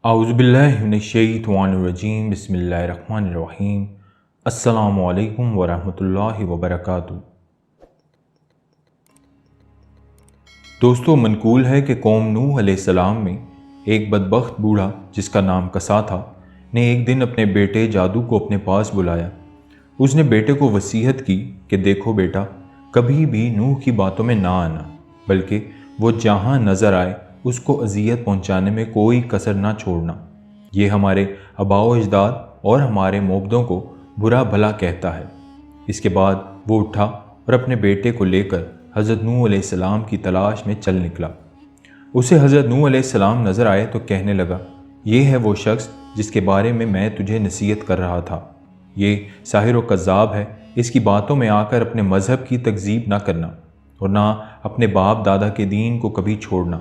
اعوذ باللہ من الشیطان الرجیم بسم اللہ الرحمن الرحیم السلام علیکم ورحمۃ اللہ وبرکاتہ۔ دوستو، منقول ہے کہ قوم نوح علیہ السلام میں ایک بدبخت بوڑھا جس کا نام کسا تھا نے ایک دن اپنے بیٹے جادو کو اپنے پاس بلایا۔ اس نے بیٹے کو وصیت کی کہ دیکھو بیٹا، کبھی بھی نوح کی باتوں میں نہ آنا، بلکہ وہ جہاں نظر آئے اس کو اذیت پہنچانے میں کوئی کسر نہ چھوڑنا۔ یہ ہمارے آباء و اجداد اور ہمارے موبدوں کو برا بھلا کہتا ہے۔ اس کے بعد وہ اٹھا اور اپنے بیٹے کو لے کر حضرت نوح علیہ السلام کی تلاش میں چل نکلا۔ اسے حضرت نوح علیہ السلام نظر آئے تو کہنے لگا، یہ ہے وہ شخص جس کے بارے میں تجھے نصیحت کر رہا تھا۔ یہ ساحر و کذاب ہے، اس کی باتوں میں آ کر اپنے مذہب کی تکذیب نہ کرنا اور نہ اپنے باپ دادا کے دین کو کبھی چھوڑنا۔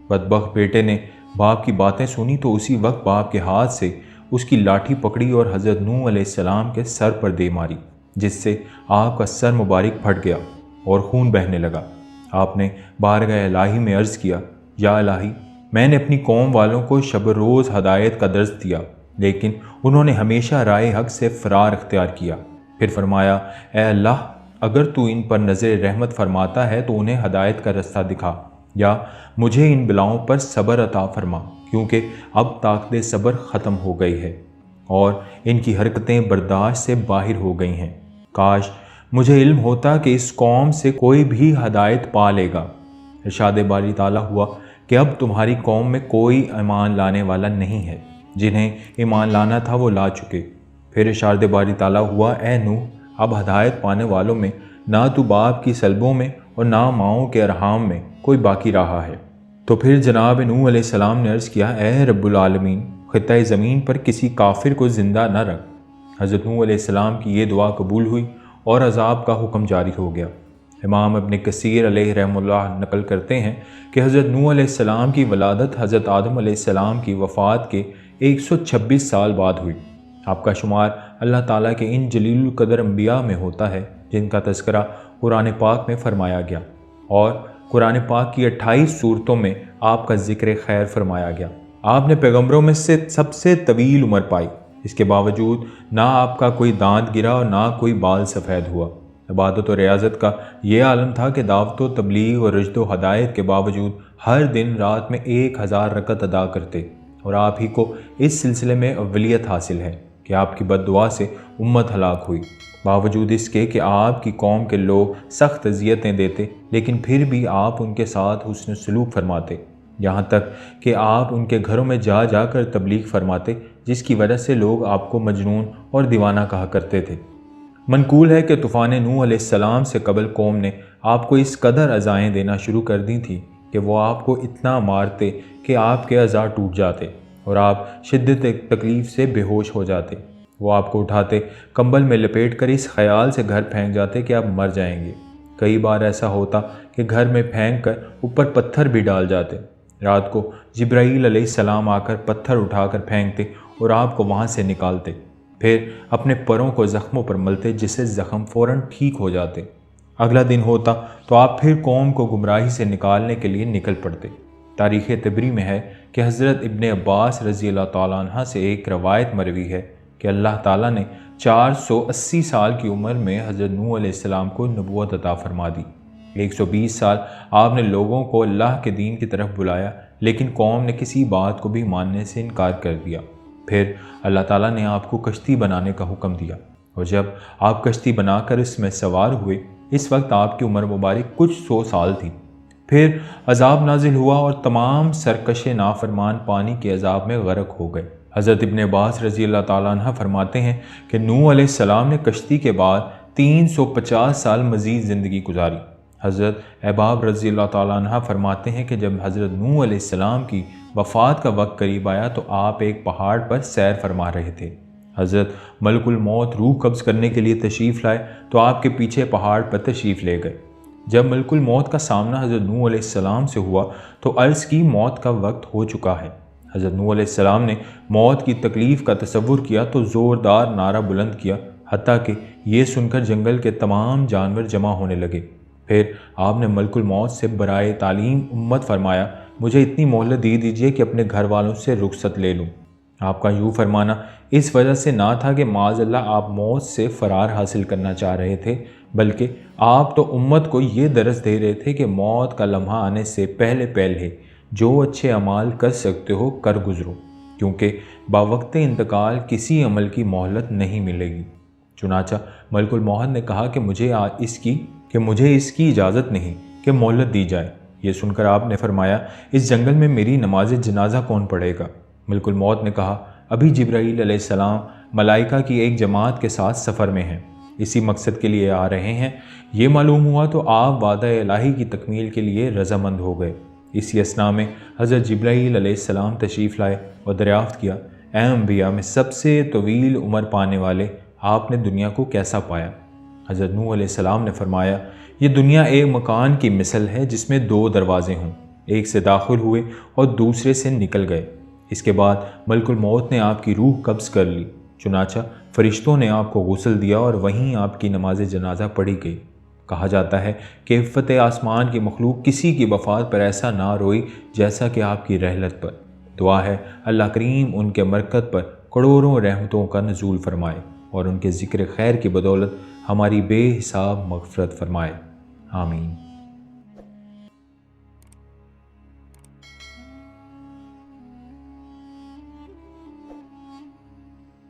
بدبخت بیٹے نے باپ کی باتیں سنی تو اسی وقت باپ کے ہاتھ سے اس کی لاٹھی پکڑی اور حضرت نوح علیہ السلام کے سر پر دے ماری، جس سے آپ کا سر مبارک پھٹ گیا اور خون بہنے لگا۔ آپ نے بارگاہ الہی میں عرض کیا، یا الہی، میں نے اپنی قوم والوں کو شب روز ہدایت کا درس دیا، لیکن انہوں نے ہمیشہ رائے حق سے فرار اختیار کیا۔ پھر فرمایا، اے اللہ، اگر تو ان پر نظر رحمت فرماتا ہے تو انہیں ہدایت کا رستہ دکھا، یا مجھے ان بلاؤں پر صبر عطا فرما، کیونکہ اب طاقت صبر ختم ہو گئی ہے اور ان کی حرکتیں برداشت سے باہر ہو گئی ہیں۔ کاش مجھے علم ہوتا کہ اس قوم سے کوئی بھی ہدایت پا لے گا۔ ارشاد باری تعالیٰ ہوا کہ اب تمہاری قوم میں کوئی ایمان لانے والا نہیں ہے، جنہیں ایمان لانا تھا وہ لا چکے۔ پھر ارشاد باری تعالیٰ ہوا، اے نوح، اب ہدایت پانے والوں میں نہ تو باپ کی سلبوں میں اور نہ ماؤں کے ارحام میں کوئی باقی رہا ہے۔ تو پھر جناب نوح علیہ السلام نے عرض کیا، اے رب العالمین، خطۂ زمین پر کسی کافر کو زندہ نہ رکھ۔ حضرت نوح علیہ السلام کی یہ دعا قبول ہوئی اور عذاب کا حکم جاری ہو گیا۔ امام ابن کثیر علیہ رحمہ اللہ نقل کرتے ہیں کہ حضرت نوح علیہ السلام کی ولادت حضرت آدم علیہ السلام کی وفات کے 126 سال بعد ہوئی۔ آپ کا شمار اللہ تعالیٰ کے ان جلیل القدر انبیاء میں ہوتا ہے جن کا تذکرہ قرآن پاک میں فرمایا گیا، اور قرآن پاک کی 28 سورتوں میں آپ کا ذکر خیر فرمایا گیا۔ آپ نے پیغمبروں میں سے سب سے طویل عمر پائی، اس کے باوجود نہ آپ کا کوئی دانت گرا اور نہ کوئی بال سفید ہوا۔ عبادت و ریاضت کا یہ عالم تھا کہ دعوت و تبلیغ اور رشد و ہدایت کے باوجود ہر دن رات میں 1000 رکعت ادا کرتے، اور آپ ہی کو اس سلسلے میں اولیت حاصل ہے کہ آپ کی بد دعا سے امت ہلاک ہوئی۔ باوجود اس کے کہ آپ کی قوم کے لوگ سخت اذیتیں دیتے، لیکن پھر بھی آپ ان کے ساتھ حسن سلوک فرماتے، یہاں تک کہ آپ ان کے گھروں میں جا جا کر تبلیغ فرماتے، جس کی وجہ سے لوگ آپ کو مجنون اور دیوانہ کہا کرتے تھے۔ منقول ہے کہ طوفان نوح علیہ السلام سے قبل قوم نے آپ کو اس قدر ایذائیں دینا شروع کر دی تھی کہ وہ آپ کو اتنا مارتے کہ آپ کے اعضاء ٹوٹ جاتے اور آپ شدت تکلیف سے بے ہوش ہو جاتے۔ وہ آپ کو اٹھاتے، کمبل میں لپیٹ کر اس خیال سے گھر پھینک جاتے کہ آپ مر جائیں گے۔ کئی بار ایسا ہوتا کہ گھر میں پھینک کر اوپر پتھر بھی ڈال جاتے۔ رات کو جبرائیل علیہ السلام آ کر پتھر اٹھا کر پھینکتے اور آپ کو وہاں سے نکالتے، پھر اپنے پروں کو زخموں پر ملتے، جس سے زخم فوراً ٹھیک ہو جاتے۔ اگلا دن ہوتا تو آپ پھر قوم کو گمراہی سے نکالنے کے لیے نکل پڑتے۔ تاریخ طبری میں ہے کہ حضرت ابن عباس رضی اللہ تعالیٰ عنہ سے ایک روایت مروی ہے کہ اللہ تعالیٰ نے 480 سال کی عمر میں حضرت نوح علیہ السلام کو نبوت عطا فرما دی۔ 120 سال آپ نے لوگوں کو اللہ کے دین کی طرف بلایا، لیکن قوم نے کسی بات کو بھی ماننے سے انکار کر دیا۔ پھر اللہ تعالیٰ نے آپ کو کشتی بنانے کا حکم دیا، اور جب آپ کشتی بنا کر اس میں سوار ہوئے، اس وقت آپ کی عمر مبارک کچھ 100 سال تھی۔ پھر عذاب نازل ہوا اور تمام سرکش نافرمان پانی کے عذاب میں غرق ہو گئے۔ حضرت ابن عباس رضی اللہ تعالیٰ عنہ فرماتے ہیں کہ نوح علیہ السلام نے کشتی کے بعد 350 سال مزید زندگی گزاری۔ حضرت احباب رضی اللہ تعالیٰ عنہ فرماتے ہیں کہ جب حضرت نوح علیہ السلام کی وفات کا وقت قریب آیا تو آپ ایک پہاڑ پر سیر فرما رہے تھے۔ حضرت ملک الموت روح قبض کرنے کے لیے تشریف لائے تو آپ کے پیچھے پہاڑ پر تشریف لے گئے۔ جب ملک الموت کا سامنا حضرت نوح علیہ السلام سے ہوا تو عرض کی موت کا وقت ہو چکا ہے۔ حضرت نوح علیہ السلام نے موت کی تکلیف کا تصور کیا تو زوردار نعرہ بلند کیا، حتیٰ کہ یہ سن کر جنگل کے تمام جانور جمع ہونے لگے۔ پھر آپ نے ملک الموت سے برائے تعلیم امت فرمایا، مجھے اتنی مہلت دے دیجیے کہ اپنے گھر والوں سے رخصت لے لوں۔ آپ کا یوں فرمانا اس وجہ سے نہ تھا کہ معاذ اللہ آپ موت سے فرار حاصل کرنا چاہ رہے تھے، بلکہ آپ تو امت کو یہ درس دے رہے تھے کہ موت کا لمحہ آنے سے پہلے پہلے جو اچھے اعمال کر سکتے ہو کر گزرو، کیونکہ باوقت انتقال کسی عمل کی مہلت نہیں ملے گی۔ چنانچہ ملک الموت نے کہا کہ مجھے اس کی اجازت نہیں کہ مہلت دی جائے۔ یہ سن کر آپ نے فرمایا اس جنگل میں میری نماز جنازہ کون پڑھے گا؟ ملک الموت نے کہا ابھی جبرائیل علیہ السلام ملائکہ کی ایک جماعت کے ساتھ سفر میں ہیں، اسی مقصد کے لیے آ رہے ہیں۔ یہ معلوم ہوا تو آپ وعدہ الہی کی تکمیل کے لیے رضامند ہو گئے۔ اسی اثناء میں حضرت جبرائیل علیہ السلام تشریف لائے اور دریافت کیا اے انبیاء میں سب سے طویل عمر پانے والے، آپ نے دنیا کو کیسا پایا؟ حضرت نوح علیہ السلام نے فرمایا یہ دنیا ایک مکان کی مثل ہے جس میں دو دروازے ہوں، ایک سے داخل ہوئے اور دوسرے سے نکل گئے۔ اس کے بعد ملک الموت نے آپ کی روح قبض کر لی، چنانچہ فرشتوں نے آپ کو غسل دیا اور وہیں آپ کی نماز جنازہ پڑھی گئی۔ کہا جاتا ہے کہ عفت آسمان کی مخلوق کسی کی وفات پر ایسا نہ روئی جیسا کہ آپ کی رحلت پر۔ دعا ہے اللہ کریم ان کے مرکت پر کروڑوں رحمتوں کا نزول فرمائے اور ان کے ذکر خیر کی بدولت ہماری بے حساب مغفرت فرمائے، آمین۔